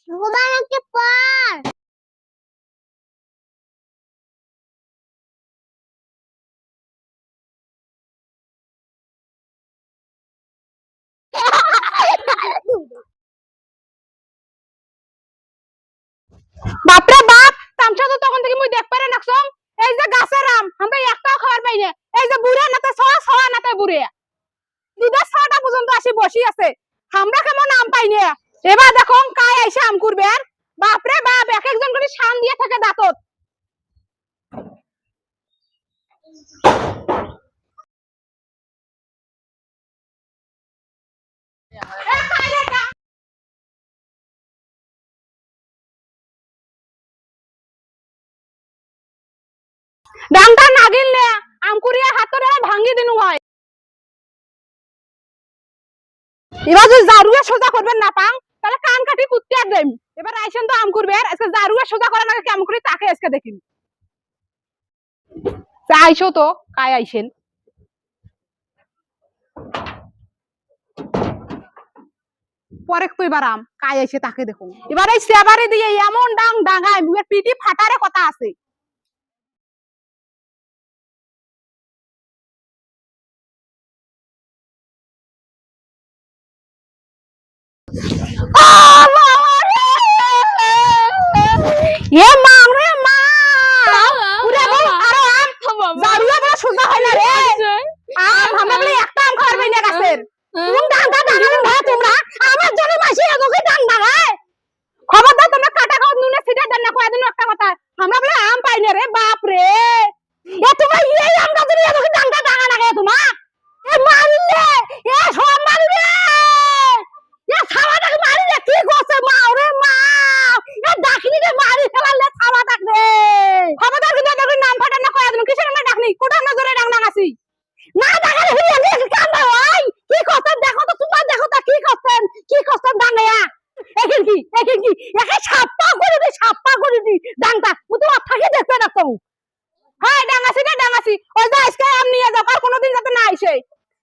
ঘুমানোকে পর বাপরে বাপ তামসা তো তখন থেকে মুই দেখ পারে নাকছম এই যে গাছের আম আমরা একটাও খাবার পাই না এই যে বুড়া নাতে ছয়া নাতে বুড়ে দিদা 6টা পর্যন্ত আসি বসি আছে আমরা কেমন আম পাই না এবার দেখো কাই আইসা আম করবে আর বাপরে বাপ এক একজন করে শান দিয়ে থাকে দাঁতত ডাংটা নাগিল নে আম কুড়িয়া হাতরে ভাঙ্গি দিনু হয় এবার যদি জারুয়া সোজা করবেন না পাং তাহলে কান কাটি কুত্তে দেন এবার আইসেন তো আম করবে আজকে জারুয়া সোজা করা নাকি কেমন করে তাকে আজকে দেখিন আইসো তো কাই আইসেন পরে তো এবার আম কাই আইসে তাকে দেখুন এবার এই সেবারে দিয়ে এমন ডাং ডাঙায় মুয়ের পিটি ফাটারে কথা আছে এ মা রে মা উড়ে বল আরো আম জারুয়া বড় সুন্দর হয় না রে আম আমরা বলে একটা আম খাবার পাই না গাছের তুমি ডাংটা ডাঙালেন ভাই তোমরা আমার জন্য মাসি এগোকে ডাং ডাঙায় খবরদার তোমরা কাটা খাও নুনে সিটা দেন না কয়দিন একটা কথা আমরা বলে আম পাই না রে বাপ রে এ তোমার এই আম গাছের এগোকে ডাংটা ডাঙা লাগে তোমার এ মারলে এ সব মারলে এ ছাওয়াটাকে মারিলে কি করছে মা ওরে মা এ ডাকনিকে মারি ফেলালে ছাওয়াটাকে রে খবরদার কিন্তু তোর নাম ফাটান না কয়দিন কিসের আমরা ডাকনি কোটা নজরে ডাং ডাঙাছি না ডাকালে হুই আমি কাম না ভাই কি করছেন দেখো তো তোমার দেখো তা কি করছেন ডাঙ্গায়া এখন কি একে ছাপ্পা করে দি ডাংটা ও তো থাকে দেখতে না তো হ্যাঁ ডাঙাছি ওই যে আজকে আম নিয়ে যাও আর কোনোদিন যাতে না আইসে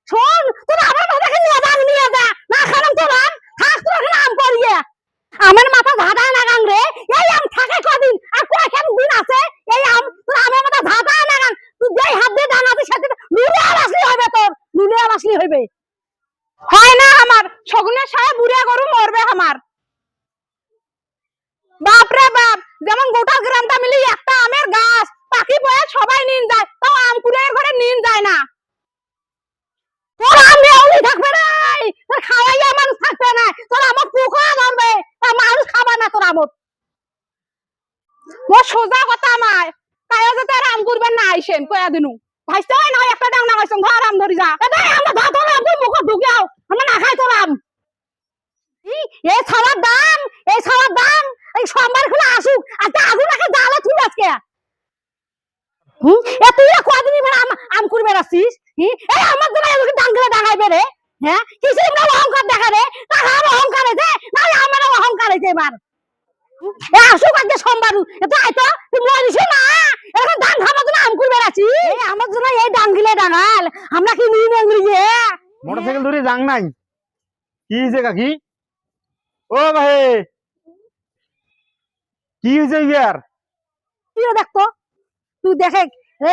শোন তোর আমার মাথাকে নিয়ে যা নিয়ে যা না খালাম তোর আম থাক তোর এখানে আম করিয়ে আমার মাথা ধাঁধা লাগাং রে এই আম থাকে কদিন আর কয়খান দিন আছে এই আম তোর আমার মাথা ধাঁধা লাগাং তুই যেই হাত দিয়ে ডাঙাতে সাথে নুলে আসলি হবে তোর নুলে আসলি হবে হয় না আমার শগুনের সাহেব বুড়িয়া গরু মরবে আমার বাপ রে বাপ যেমন গোটা গ্রামটা মিলে একটা আমের গাছ পাখি বয়ে সবাই নিন যায় তাও আম কুড়িয়ে ঘরে নিন যায় না তোর আম নেওয়াই থাকবে না তোর খাওয়াইয়া মানুষ থাকবে না তোর আমার পোকা ধরবে তা মানুষ খাবা না তোর আমত ও সোজা কথা আমায় কায়া যাতে আর আম করবেন না আইসেন কয়া দিনু ভাইস্তে হয় না একটা ডাং ডাঙাইছেন ঘর আম ধরি যা এটা আমরা ধা তোর আম মুখ ঢুকিয়াও আমরা না খাই তোর আম এই ছাওয়ার দাম এই সোমবার খুলে আসুক আজকে আগুন রাখে জ্বালা তুই আজকে এ তুই কদিন এবার আম করবে রাখছিস এই আমার জন্য এদিকে ডাঙ্গলে ডাঙাইবে রে হ্যাঁ কিসের না অহংকার দেখা রে তাহার অহংকার আছে না আমার অহংকার আছে এবার এ আসুক আজকে সোমবার এ তো আইতো তুই মরিস না এখন ডাং খাবার জন্য আম করবে রাখছিস এই আমার জন্য এই ডাঙ্গিলে ডাঙাল আমরা কি নিয়ে নেঙ্গলিয়ে মোটরসাইকেল ধরে যাং নাই কি হয়েছে কাকি ও ভাই কি হয়েছে ইয়ার কি দেখতো তুই দেখে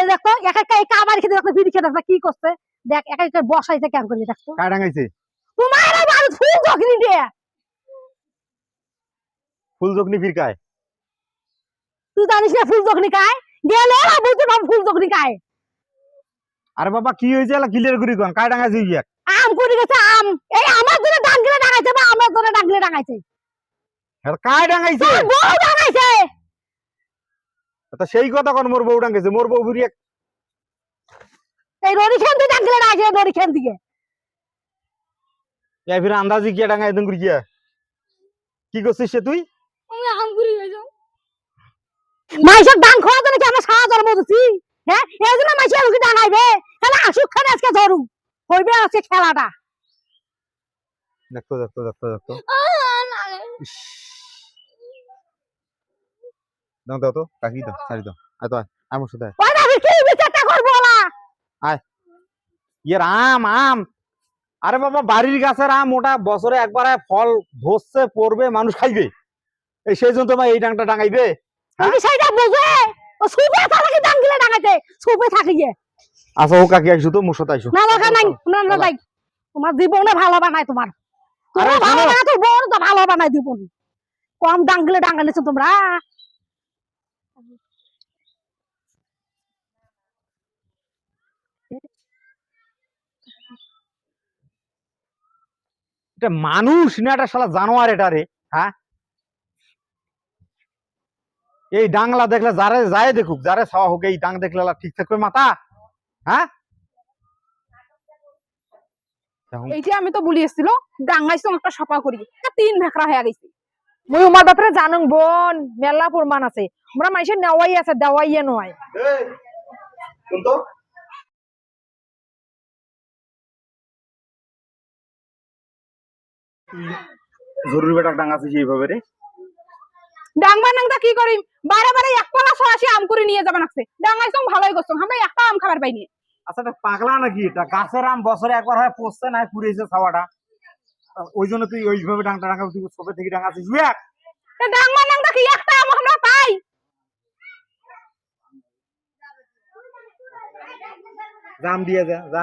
দেখতো এক একটা এই কাবার খেতে দেখতো বিড়ি খেতে কি করছে দেখ এক একটা বসাইছে কেমন করে দেখতো কায় ডাঙাইছে তোমার বাড়ি ফুল যখনই দে ফুল জখনি ফিরকায় তুই জানিস না ফুল যখনই খায় গেলে বুঝতে পারবো ফুল যখনই খায় আরে বাবা কি হয়েছে এলা ক্লিয়ার করি কোন কায় ডাঙাইছে ইয়ার আম করে গেছে আম এই আমার জন্য ডাঙ্গিলে ডাঙাইছে বা আমার জন্য ডাঙ্গিলে ডাঙাইছে আর কায় ডাঙাইছে বউ ডাঙাইছে তা সেই কথা কোন মোর বউ ডাঙাইছে মোর বউ ফিরিয়ে এই রনি খেন দিয়ে ডাঙ্গিলে ডাঙাইছে রনি খেন দিকে এই ফির আন্দাজি কি ডাঙাই দেন করি কি করছিস সে তুই আমি আম করে গেছি মাইসের ডাং খাওয়া জন্য কি আমরা সারা জন্ম দিছি হ্যাঁ এই জন্য মাইসে আমাকে ডাঙাইবে তাহলে আসুক খানে আজকে ধরু হইবে আজকে খেলাটা দেখতো দাও তো কাকি দাও ছাড়ি দাও আয় তো আয় আমার সাথে ওই না কি বিচারটা করবো ওলা আয় ইয়ার আম আরে বাবা বাড়ির গাছের আম ওটা বছরে একবার ফল ধরছে পড়বে মানুষ খাইবে এই সেই জন্য তোমার এই ডাংটা ডাঙাইবে ওই বিষয়টা বুঝে ও সুপে থাকি ডাঙ্গিলে ডাঙাইতে সুপে থাকি গিয়ে আচ্ছা ও কাকি আইসো তো মোর সাথে আইসো না দরকার নাই না ভাই তোমার জীবনে ভালো বানাই তোমার আরে ভালো শোনো। বানাই তোর বোন তো ভালো বানাই জীবন কম ডাঙ্গিলে ডাঙ্গালেছো তোমরা এটা মানুষ না এটা শালা জানোয়ার এটা রে হ্যাঁ এই ডাংলা দেখলে যারে যায় দেখুক যারে ছাওয়া হোক এই ডাং দেখলে ঠিক থাকবে মাথা হ্যাঁ এইটা আমি তো বলি এসেছিল ডাঙ্গাইছো একটা সপা করি তিন ভেকরা হয়ে গেছে মুই উমার ব্যাপারে জানুং বোন মেলা প্রমাণ আছে আমরা মানুষের নেওয়াই আছে দেওয়াইয়ে নয় জরুরি বেটা ডাঙাছিস এইভাবে রে ডাংবা নাংটা কি করি বারে বারে এক পালা সরাসরি আম করে নিয়ে যাবা লাগছে ডাঙ্গাইছো ভালোই করছো আমরা একটা আম খাবার পাইনি আচ্ছা এটা পাগলা নাকি এটা গাছের আম বছরে একবার হয় পচছে না পুড়েছে ছাওয়াটা ওই জন্য তুই ওইভাবে ডাংটা ডাঙা তুই সবে থেকে ডাঙাছিস ডাংবা নাংটা কি একটা আম আমরা পাই জাম দিয়ে যা যা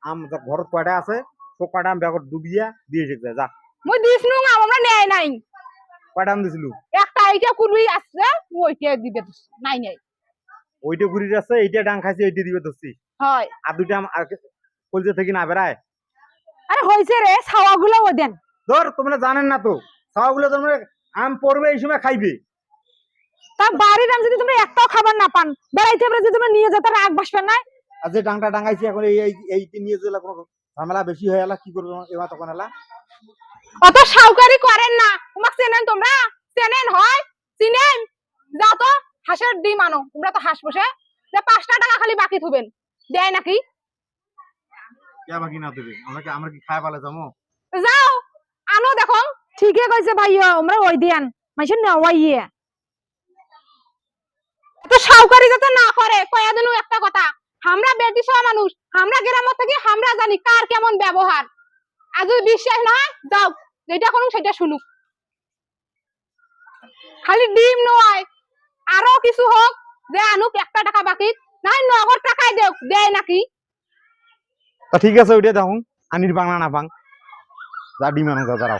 আম ঘর কয়টা আছে সব কয়টা আম ব্যাগত ডুবিয়া দিয়ে এসে যা মুই দিস নু আম আমরা নেয় নাই কয়টা আম দিছিল একটা আইটা কুড়ি আসছে ওইটা দিবে তো নাই নাই ওইটা ঘুরি আছে এইটা ডাং খাইছে এইটা দিবে ধরছি হয় আর দুইটা আম কলজে থেকে না বেড়ায় আরে হইছে রে ছাওয়াগুলো ও দেন ধর তোমরা জানেন না তো ছাওয়াগুলো তোমরা আম পড়বে এই সময় খাইবে তা বাড়ির আম যদি তোমরা একটাও খাবার না পান বেড়াইতে বেড়ে যদি তোমরা নিয়ে যেতে রাগ বাসবেন না আর যে ডাংটা ডাঙাইছি এখন এই নিয়ে যেলা কোনো ঝামেলা বেশি হয়ে এলা কি করবো এবার তখন এলা অত সাউকারি করেন না তোমাকে চেনেন তোমরা চেনেন হয় চিনেন যাও তো হাঁসের ডিম আনো তোমরা তো হাঁস বসে যে 5টা টাকা খালি বাকি থবেন দেয় নাকি কে বাকি না দেবে আমরা কি খায় পালে যাবো যাও আনো দেখো ঠিকই কইছে ভাইয়া আমরা ওই দিয়ান মাইছে নেওয়াইয়ে তো সাউকারি যাতে না করে কয়া দিনু একটা কথা আমরা বেটি সহ মানুষ আমরা গ্রাম থেকে আমরা জানি কার কেমন ব্যবহার আর যদি বিশ্বাস না হয় যাও যেটা করুন সেটা শুনুক খালি ডিম নয় আরো কিছু হোক যে আনুক 1 টাকা বাকি নাই নগদ টাকায় দেও দেয় নাকি তা ঠিক আছে ওইটা দেখুন আনির বাংলা না বাং যা ডিম আনো দাঁড়াও